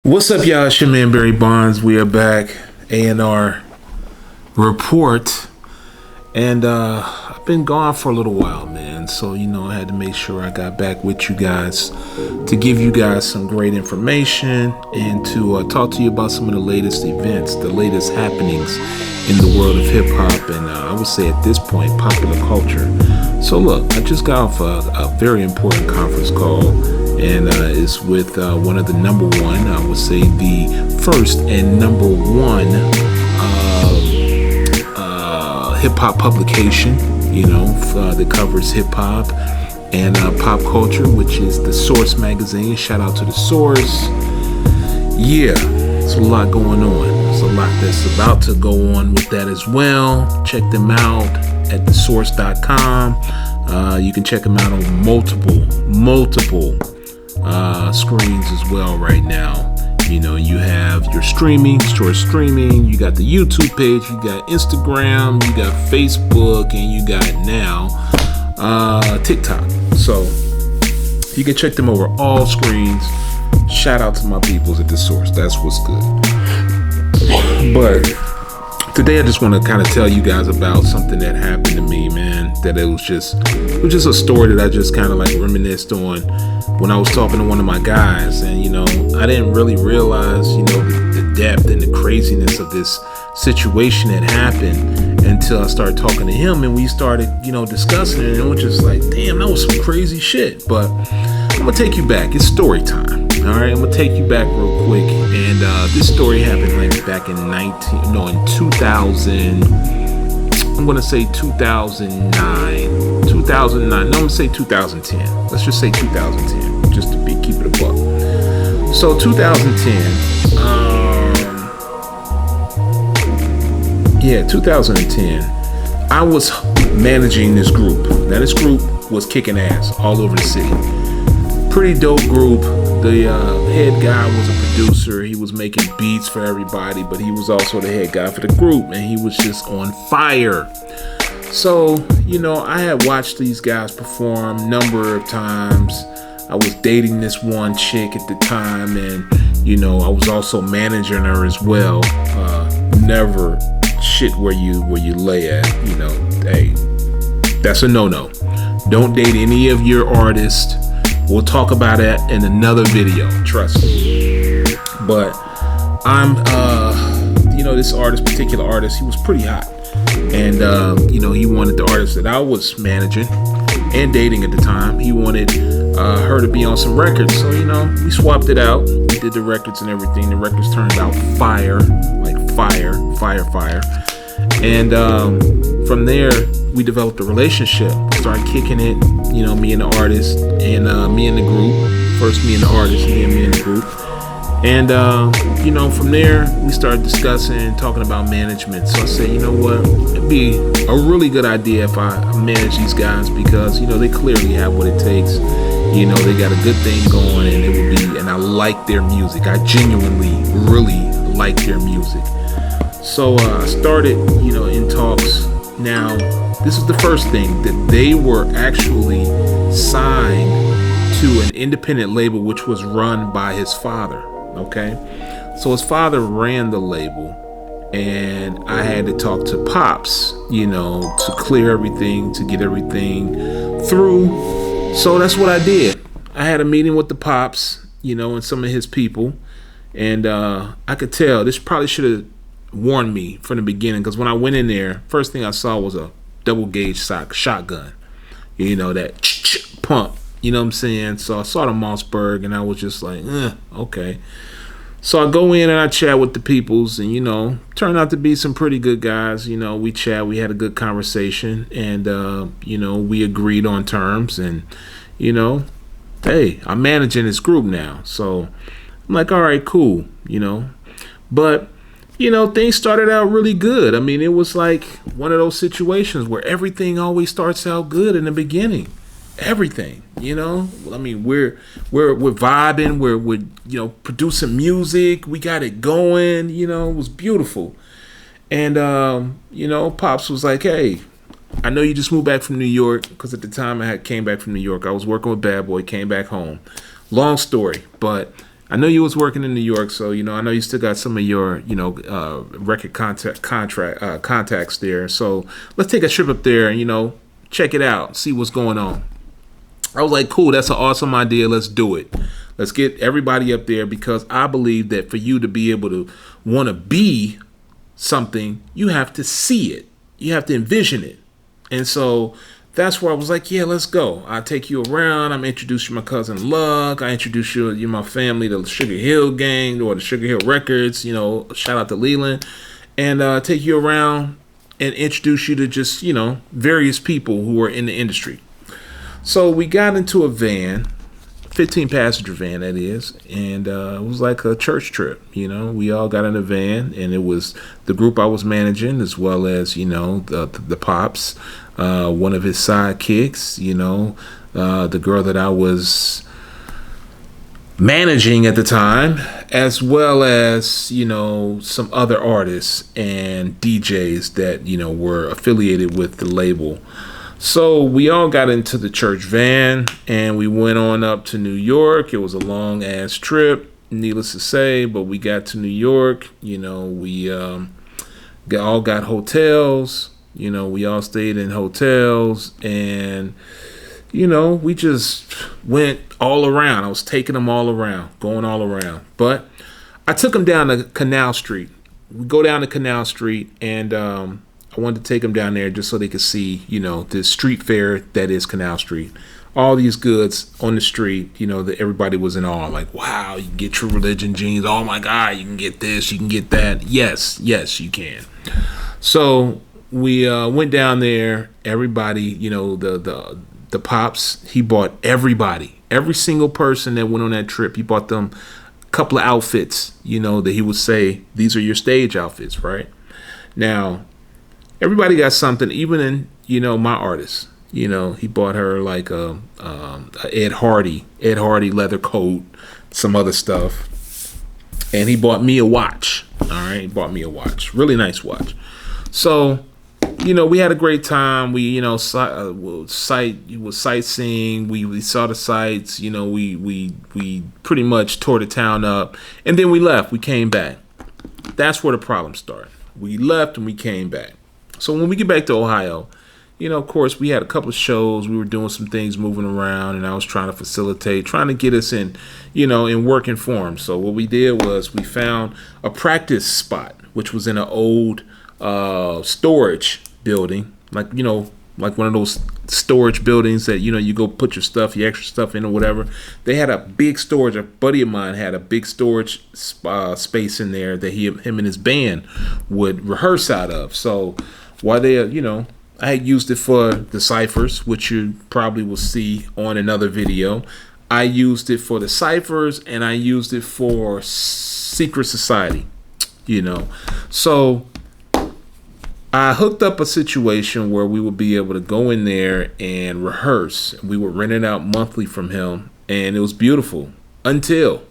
What's up, y'all? It's your man BBondz. We are back. A&R Report. And I've been gone for a little while, man. So, I had to make sure I got back with you guys to give you guys some great information and to talk to you about some of the latest events, the latest happenings in the world of hip hop. And I would say at this point, popular culture. So, look, I just got off a very important conference call. And it's with one of the number one, I would say the first and number one hip hop publication, that covers hip hop and pop culture, which is the Source magazine. Shout out to the Source. Yeah, there's a lot going on. There's a lot that's about to go on with that as well. Check them out at thesource.com. You can check them out on multiple screens as well right now. You have your Source streaming, you got the YouTube page, you got Instagram, you got Facebook, and you got now TikTok. So you can check them over all screens. Shout out to my peoples at the Source. That's what's good. But today I just want to kind of tell you guys about something that happened to me, man. That it was just a story that I just kind of like reminisced on when I was talking to one of my guys. And I didn't really realize the depth and the craziness of this situation that happened until I started talking to him, and we started discussing it, and we're just like, damn, that was some crazy shit. But I'm gonna take you back. It's story time. All right, I'm gonna take you back real quick, and this story happened like back in 2000. I'm gonna say 2009. No, I'm gonna say 2010. Let's just say 2010, just to keep it a buck. So 2010. 2010. I was managing this group. Now this group was kicking ass all over the city. Pretty dope group. The head guy was a producer. He was making beats for everybody, but he was also the head guy for the group, and he was just on fire. So, I had watched these guys perform a number of times. I was dating this one chick at the time, and, I was also managing her as well. Never shit where you lay at, hey, that's a no-no. Don't date any of your artists. We'll talk about that in another video, trust me. But I'm, this particular artist, he was pretty hot. And, he wanted the artist that I was managing and dating at the time. He wanted her to be on some records. So, we swapped it out. We did the records and everything. The records turned out fire, like fire. And from there, we developed a relationship. Started kicking it, me and the artist, and me and the group. First me and the artist, and then me and the group. And, from there, we started discussing, talking about management. So I said, what, it'd be a really good idea if I manage these guys, because, they clearly have what it takes. They got a good thing going, and and I like their music. I genuinely really like their music. So I started, in talks. Now, this is the first thing, that they were actually signed to an independent label, which was run by his father. Okay, so his father ran the label, and I had to talk to Pops, to clear everything, to get everything through. So that's what I did. I had a meeting with the Pops, and some of his people, and I could tell this probably should have warned me from the beginning, because when I went in there, first thing I saw was a double gauge shotgun, that pump. You know what I'm saying? So I saw the Mossberg, and I was just like, okay. So I go in and I chat with the peoples, and, turned out to be some pretty good guys. We chat, we had a good conversation, and, we agreed on terms, and, hey, I'm managing this group now. So I'm like, all right, cool, But, things started out really good. I mean, it was like one of those situations where everything always starts out good in the beginning. Everything, I mean, we're vibing, we're producing music, we got it going, it was beautiful. And Pops was like, hey, I know you just moved back from New York, because at the time came back from New York. I was working with Bad Boy, came back home. Long story, but I know you was working in New York, so I know you still got some of your record contacts there. So let's take a trip up there and check it out, see what's going on. I was like, cool, that's an awesome idea. Let's do it. Let's get everybody up there, because I believe that for you to be able to want to be something, you have to see it. You have to envision it. And so that's where I was like, yeah, let's go. I take you around. I'm introduce you to my cousin Luck. I introduce you my family, the Sugar Hill Gang or the Sugar Hill Records. Shout out to Leland, and take you around and introduce you to just various people who are in the industry. So we got into a van, 15-passenger van that is, and it was like a church trip. We all got in a van, and it was the group I was managing, as well as the Pops, one of his sidekicks, the girl that I was managing at the time, as well as some other artists and DJs that were affiliated with the label. So we all got into the church van and we went on up to New York. It was a long ass trip, needless to say, but we got to New York. We all got hotels. We all stayed in hotels, and we just went all around. I was taking them all around, going all around. But I took them down to Canal Street. We go down to Canal Street, and I wanted to take them down there just so they could see, the street fair that is Canal Street. All these goods on the street, that everybody was in awe. Like, wow, you can get True Religion jeans. Oh my God, you can get this, you can get that. Yes, you can. So we went down there. Everybody, the Pops, he bought every single person that went on that trip. He bought them a couple of outfits, that he would say, these are your stage outfits, right? Now, everybody got something, even in, my artist. He bought her like a Ed Hardy leather coat, some other stuff. And he bought me a watch. All right, he bought me a watch. Really nice watch. So, we had a great time. We, was sightseeing. We saw the sights. We pretty much tore the town up. And then we left. We came back. That's where the problem started. We left and we came back. So when we get back to Ohio, of course, we had a couple of shows. We were doing some things, moving around, and I was trying to facilitate, trying to get us in, in working form. So what we did was we found a practice spot, which was in an old storage building, like one of those storage buildings that, you go put your stuff, your extra stuff in or whatever. They had a big storage. A buddy of mine had a big storage space in there that him and his band would rehearse out of. So while they, I had used it for the ciphers, which you probably will see on another video. I used it for the ciphers, and I used it for Secret Society, So I hooked up a situation where we would be able to go in there and rehearse. We would rent it out monthly from him, and it was beautiful until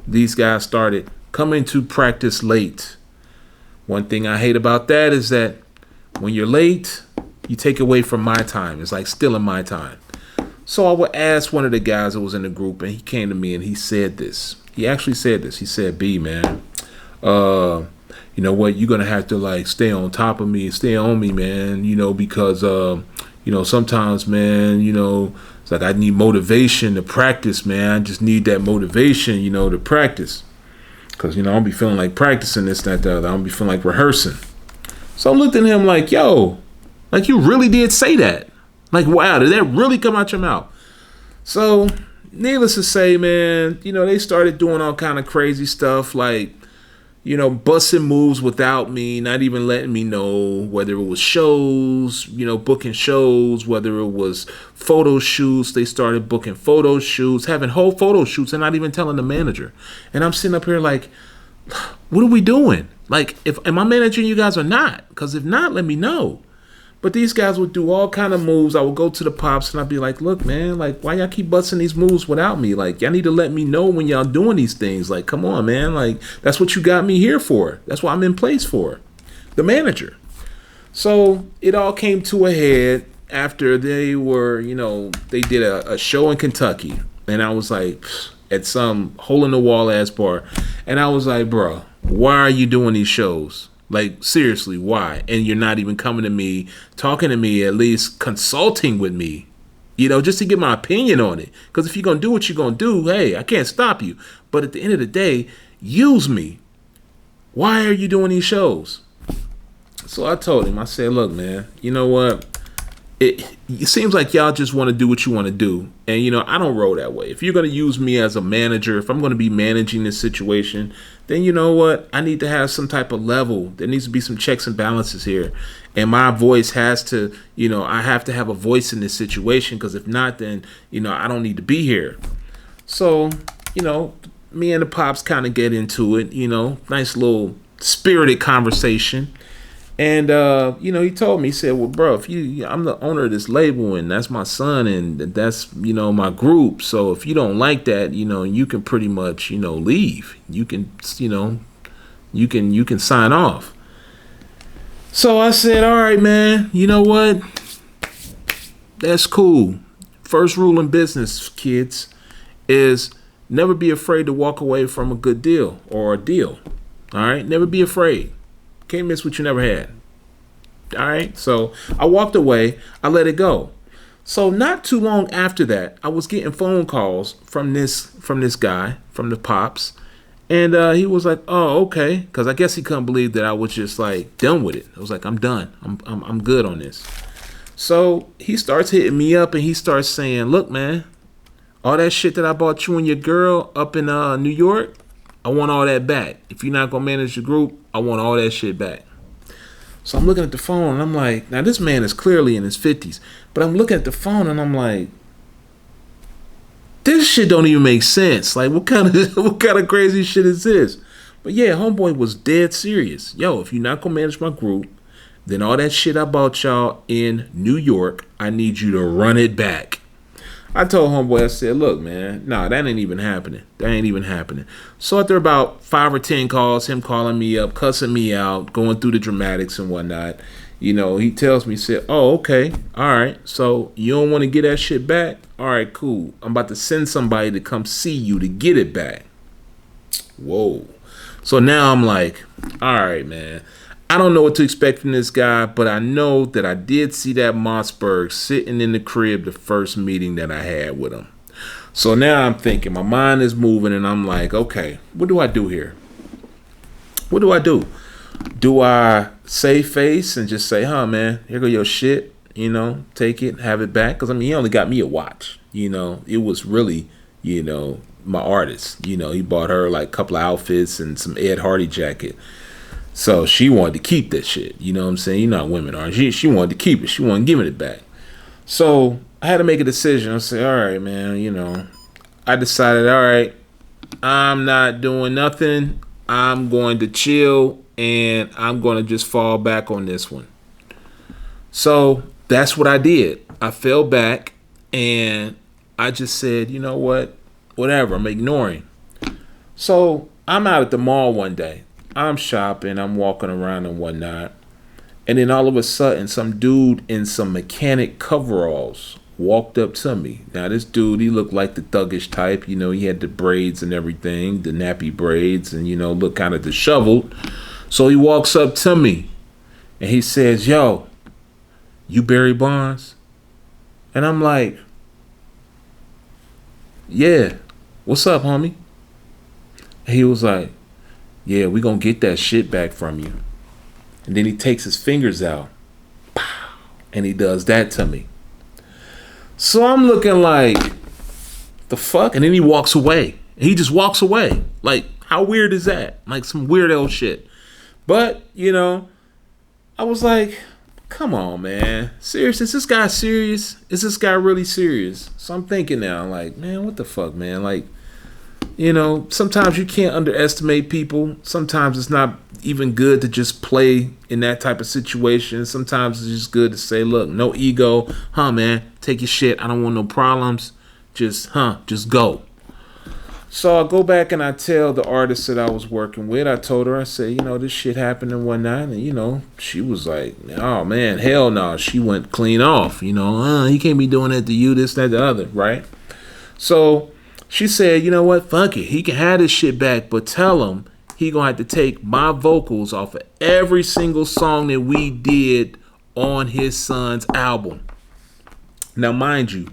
these guys started coming to practice late. One thing I hate about that is that when you're late, you take away from my time. It's like stealing my time. So I would ask one of the guys that was in the group, and he came to me and he said this. He actually said this. He said, B, man, you know what? You're going to have to like stay on top of me, stay on me, man, because, sometimes, man, it's like I need motivation to practice, man. I just need that motivation, to practice. Because, I'll be feeling like practicing this, that, the other. I'll be feeling like rehearsing. So I looked at him like, yo, like you really did say that. Like, wow, did that really come out your mouth? So, needless to say, man, they started doing all kind of crazy stuff like, busting moves without me, not even letting me know, whether it was shows, booking shows, whether it was photo shoots. They started booking photo shoots, having whole photo shoots and not even telling the manager. And I'm sitting up here like, what are we doing? Like, am I managing you guys or not? Because if not, let me know. But these guys would do all kind of moves. I would go to the Pops and I'd be like, look, man, like, why y'all keep busting these moves without me? Like, y'all need to let me know when y'all doing these things. Like, come on, man. Like, that's what you got me here for. That's what I'm in place for. The manager. So it all came to a head after they were, they did a show in Kentucky. And I was like, at some hole in the wall ass bar. And I was like, bro, why are you doing these shows? Like, seriously, why? And you're not even coming to me, talking to me, at least consulting with me, just to get my opinion on it. Because if you're going to do what you're going to do, hey, I can't stop you. But at the end of the day, use me. Why are you doing these shows? So I told him, I said, look, man, you know what? It seems like y'all just want to do what you want to do. And, I don't roll that way. If you're going to use me as a manager, if I'm going to be managing this situation, then you know what? I need to have some type of level. There needs to be some checks and balances here. And my voice has to, I have to have a voice in this situation, because if not, then, I don't need to be here. So, me and the pops kind of get into it, nice little spirited conversation. And, he told me, he said, well, bro, I'm the owner of this label, and that's my son, and that's, my group. So if you don't like that, you can pretty much, leave. You can, you can sign off. So I said, all right, man, you know what? That's cool. First rule in business, kids, is never be afraid to walk away from a good deal or a deal. All right? Never be afraid. Can't miss what you never had. All right? So I walked away. I let it go. So not too long after that, I was getting phone calls from this guy, from the pops. And he was like, oh, okay. Because I guess he couldn't believe that I was just like done with it. I was like, I'm done. I'm good on this. So he starts hitting me up and he starts saying, look, man, all that shit that I bought you and your girl up in New York, I want all that back. If you're not going to manage the group, I want all that shit back. So I'm looking at the phone and I'm like, now this man is clearly in his 50s, but I'm looking at the phone and I'm like, this shit don't even make sense. Like, what kind of crazy shit is this? But yeah, homeboy was dead serious. Yo, if you're not going to manage my group, then all that shit I bought y'all in New York, I need you to run it back. I told homeboy, I said, look, man, nah, that ain't even happening. That ain't even happening. So after about 5 or 10 calls, him calling me up, cussing me out, going through the dramatics and whatnot, he tells me, he said, oh, okay, all right, so you don't want to get that shit back? All right, cool. I'm about to send somebody to come see you to get it back. Whoa. So now I'm like, all right, man. I don't know what to expect from this guy, but I know that I did see that Mossberg sitting in the crib the first meeting that I had with him. So now I'm thinking, my mind is moving, and I'm like, okay, what do I do here? What do I do? Do I save face and just say, huh, man, here go your shit, take it, have it back? Because, he only got me a watch. It was really, my artist. He bought her like a couple of outfits and some Ed Hardy jacket. So she wanted to keep that shit. You know what I'm saying? You know how women are. She wanted to keep it. She wasn't giving it back. So I had to make a decision. I said, all right, man, I decided, all right, I'm not doing nothing. I'm going to chill and I'm going to just fall back on this one. So that's what I did. I fell back and I just said, you know what? Whatever. I'm ignoring. So I'm out at the mall one day. I'm shopping, I'm walking around and whatnot. And then all of a sudden, some dude in some mechanic coveralls walked up to me. Now, this dude, he looked like the thuggish type. He had the braids and everything, the nappy braids, and, looked kind of disheveled. So he walks up to me and he says, yo, you Barry Bondz? And I'm like, yeah, what's up, homie? And he was like, yeah, we gonna get that shit back from you. And then he takes his fingers out, pow, and he does that to me. So I'm looking like, the fuck? And then he walks away. He just walks away. Like, how weird is that? Like some weirdo shit. But, I was like, come on, man. Serious? Is this guy serious? Is this guy really serious? So I'm thinking now, like, man, what the fuck, man? Like, sometimes you can't underestimate people. Sometimes it's not even good to just play in that type of situation. Sometimes it's just good to say, look, no ego. Huh, man, take your shit. I don't want no problems. Just go. So I go back and I tell the artist that I was working with, I told her, I said, this shit happened and whatnot. And, she was like, oh, man, hell no. She went clean off. He can't be doing that to you, this, that, the other, right? So She said, you know what? Fuck it. He can have this shit back, but tell him he gonna have to take my vocals off of every single song that we did on his son's album. Now, mind you,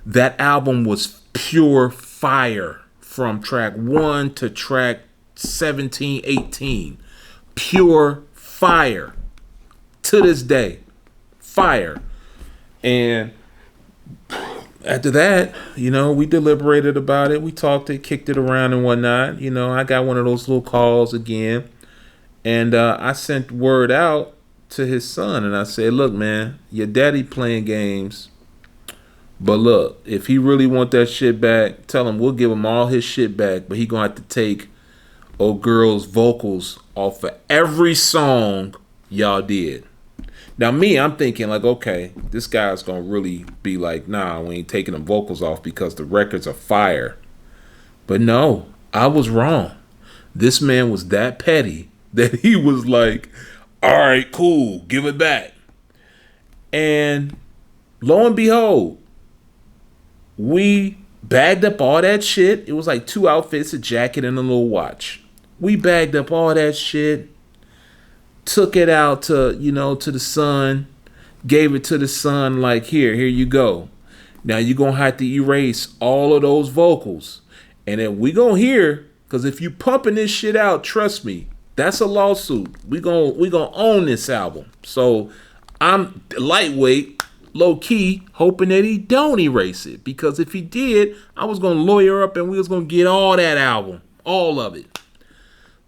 that album was pure fire from track 1 to track 17, 18. Pure fire. To this day. Fire. And after that, we deliberated about it. We talked it, kicked it around and whatnot. I got one of those little calls again. And I sent word out to his son. And I said, look, man, your daddy playing games. But look, if he really want that shit back, tell him we'll give him all his shit back. But he going to have to take old girl's vocals off of every song y'all did. Now, me, I'm thinking like, okay, this guy's going to really be like, nah, we ain't taking them vocals off because the records are fire. But no, I was wrong. This man was that petty that he was like, all right, cool, give it back. And lo and behold, we bagged up all that shit. It was like 2 outfits, a jacket, and a little watch. We bagged up all that shit. Took it out to the son, gave it to the son like, here you go. Now you're going to have to erase all of those vocals. And then we going to hear, because if you pumping this shit out, trust me, that's a lawsuit. We gonna own this album. So I'm lightweight, low key, hoping that he don't erase it. Because if he did, I was going to lawyer up and we was going to get all that album, all of it.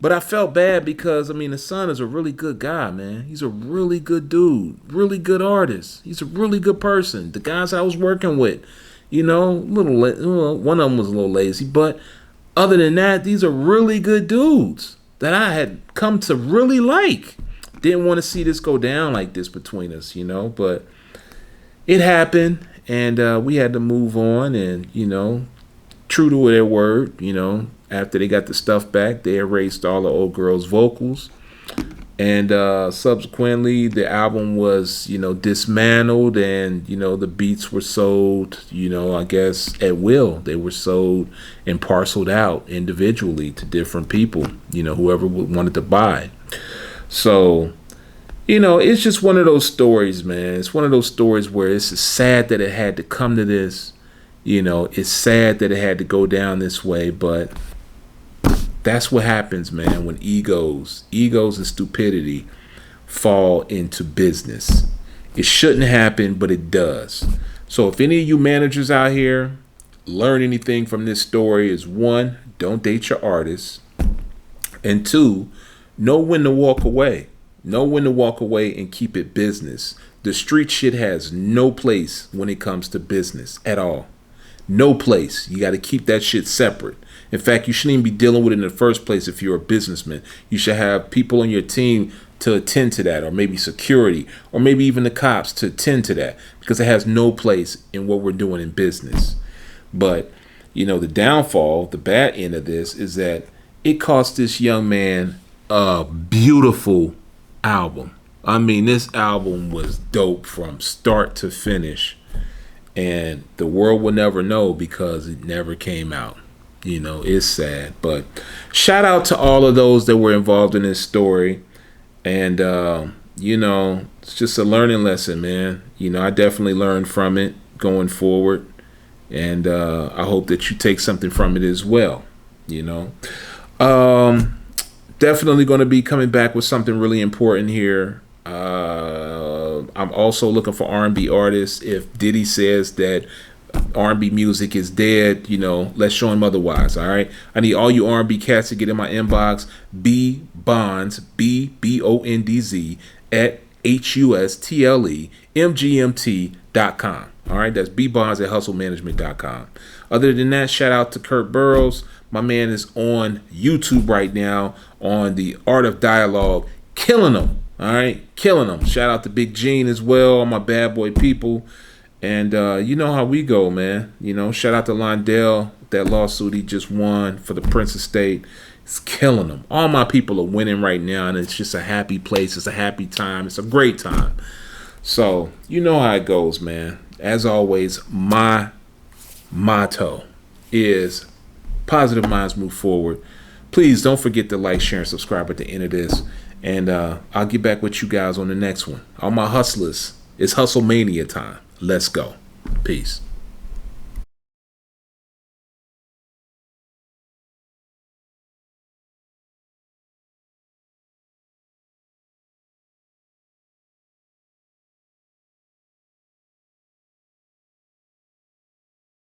But I felt bad because, the son is a really good guy, man. He's a really good dude, really good artist. He's a really good person. The guys I was working with, one of them was a little lazy. But other than that, these are really good dudes that I had come to really like. Didn't want to see this go down like this between us, But it happened, and we had to move on. And, true to their word, after they got the stuff back, they erased all the old girl's vocals. And subsequently, the album was, dismantled and, the beats were sold, I guess at will. They were sold and parceled out individually to different people, whoever wanted to buy. So, it's just one of those stories, man. It's one of those stories where it's sad that it had to come to this. It's sad that it had to go down this way, but that's what happens, man, when egos and stupidity fall into business. It shouldn't happen, but it does. So if any of you managers out here learn anything from this story, is 1, don't date your artists. And 2, know when to walk away. Know when to walk away and keep it business. The street shit has no place when it comes to business at all. No place. You got to keep that shit separate. In fact, you shouldn't even be dealing with it in the first place if you're a businessman. You should have people on your team to attend to that, or maybe security, or maybe even the cops to attend to that, because it has no place in what we're doing in business. But, the downfall, the bad end of this is that it cost this young man a beautiful album. This album was dope from start to finish. And the world will never know because it never came out. It's sad. But shout out to all of those that were involved in this story. And, it's just a learning lesson, man. I definitely learned from it going forward. And I hope that you take something from it as well. Definitely going to be coming back with something really important here. I'm also looking for R&B artists. If Diddy says that R&B music is dead, let's show him otherwise. All right. I need all you R&B cats to get in my inbox. BBondz, BBondz at Hustlemgmt.com. All right. That's BBondz at Hustlemgmt.com. Other than that, shout out to Kurt Burrows. My man is on YouTube right now on the Art of Dialogue, killing them. All right, killing them. Shout out to Big Gene as well, all my bad boy people. And you know how we go, man. Shout out to Londell, that lawsuit he just won for the Prince estate. It's killing them. All my people are winning right now, and it's just a happy place. It's a happy time. It's a great time. So, you know how it goes, man. As always, my motto is Positive minds move forward. Please don't forget to like, share, and subscribe at the end of this. And I'll get back with you guys on the next one. All my hustlers, it's Hustle Mania time. Let's go. Peace.